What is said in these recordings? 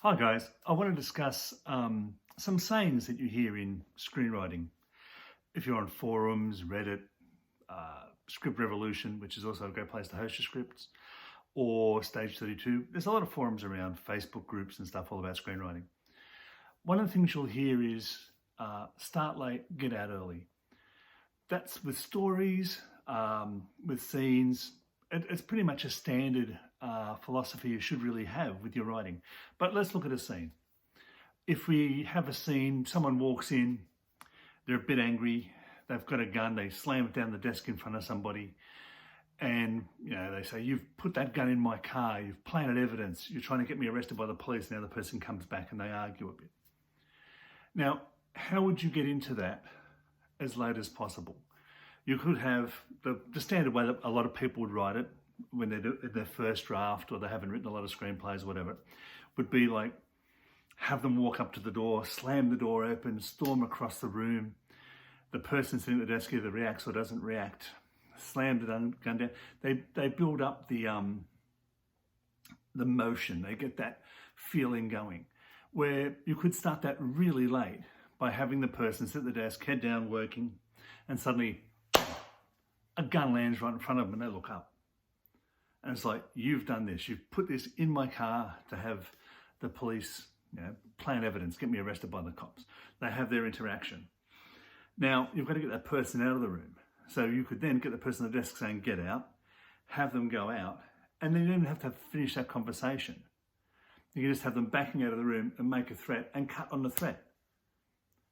Hi guys, I want to discuss some sayings that you hear in screenwriting. If you're on forums, Reddit, Script Revolution, which is also a great place to host your scripts, or Stage 32, there's a lot of forums around, Facebook groups and stuff all about screenwriting. One of the things you'll hear is start late, get out early. That's with stories, with scenes. It's pretty much a standard philosophy you should really have with your writing. But let's look at a scene. If we have a scene, someone walks in, they're a bit angry, they've got a gun, they slam it down the desk in front of somebody, and they say, "You've put that gun in my car, you've planted evidence, you're trying to get me arrested by the police." Now the person comes back and they argue a bit. Now, how would you get into that as late as possible? You could have the standard way that a lot of people would write it when they do their first draft, or they haven't written a lot of screenplays or whatever, would be like, have them walk up to the door, slam the door open, storm across the room. The person sitting at the desk either reacts or doesn't react. Slam the gun down. They build up the motion. They get that feeling going. Where you could start that really late by having the person sit at the desk, head down, working, and suddenly a gun lands right in front of them and they look up. And it's like, you've done this. You've put this in my car to have the police plant evidence, get me arrested by the cops. They have their interaction. Now, you've got to get that person out of the room. So you could then get the person at the desk saying, "Get out," have them go out, and then you don't even have to finish that conversation. You can just have them backing out of the room and make a threat and cut on the threat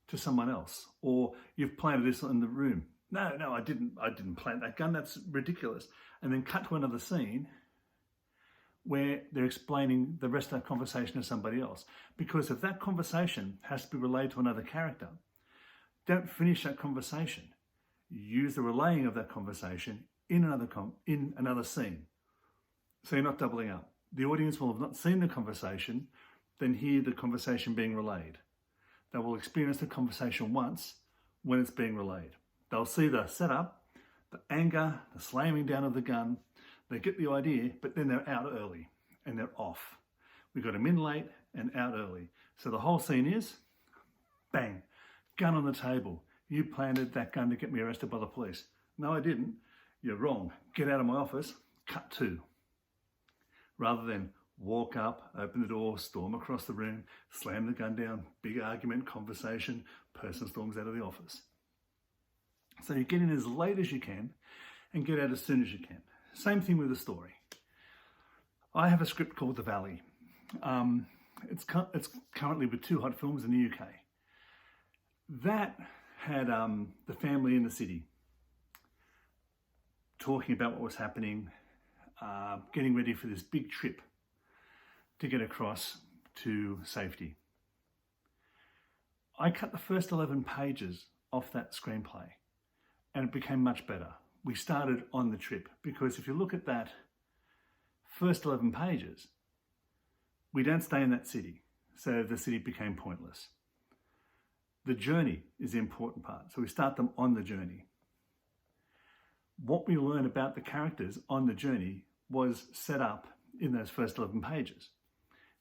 to someone else. Or you've planted this in the room. No, I didn't plant that gun. That's ridiculous. And then cut to another scene where they're explaining the rest of that conversation to somebody else. Because if that conversation has to be relayed to another character, don't finish that conversation. Use the relaying of that conversation in another scene. So you're not doubling up. The audience will have not seen the conversation, then hear the conversation being relayed. They will experience the conversation once when it's being relayed. They'll see the setup, the anger, the slamming down of the gun. They get the idea, but then they're out early and they're off. We got them in late and out early. So the whole scene is, bang, gun on the table. You planted that gun to get me arrested by the police. No, I didn't. You're wrong. Get out of my office. Cut to. Rather than walk up, open the door, storm across the room, slam the gun down, big argument, conversation, person storms out of the office. So you get in as late as you can and get out as soon as you can. Same thing with a story. I have a script called The Valley. It's currently with Two Hot Films in the UK. That had the family in the city talking about what was happening, getting ready for this big trip to get across to safety. I cut the first 11 pages off that screenplay and it became much better. We started on the trip because if you look at that first 11 pages, we don't stay in that city. So the city became pointless. The journey is the important part. So we start them on the journey. What we learn about the characters on the journey was set up in those first 11 pages.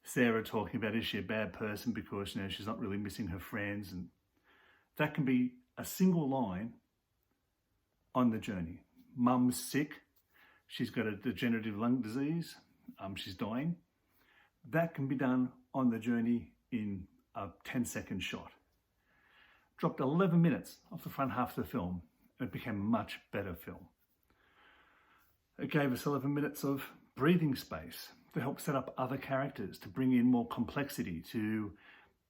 Sarah talking about, is she a bad person because she's not really missing her friends, and that can be a single line on the journey. Mum's sick, she's got a degenerative lung disease, she's dying. That can be done on the journey in a 10-second shot. Dropped 11 minutes off the front half of the film and it became a much better film. It gave us 11 minutes of breathing space to help set up other characters, to bring in more complexity, to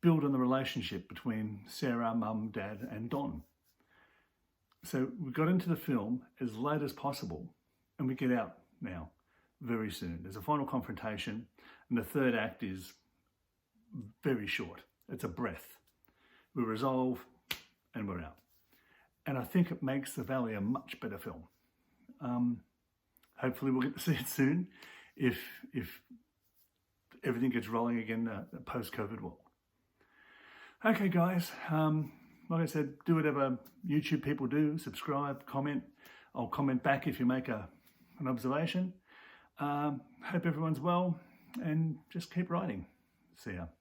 build on the relationship between Sarah, Mum, Dad, and Don. So we got into the film as late as possible and we get out now very soon. There's a final confrontation and the third act is very short. It's a breath. We resolve and we're out. And I think it makes The Valley a much better film. Hopefully we'll get to see it soon if everything gets rolling again post-COVID world. Okay guys, like I said, do whatever YouTube people do, subscribe, comment. I'll comment back if you make an observation. Hope everyone's well and just keep writing. See ya.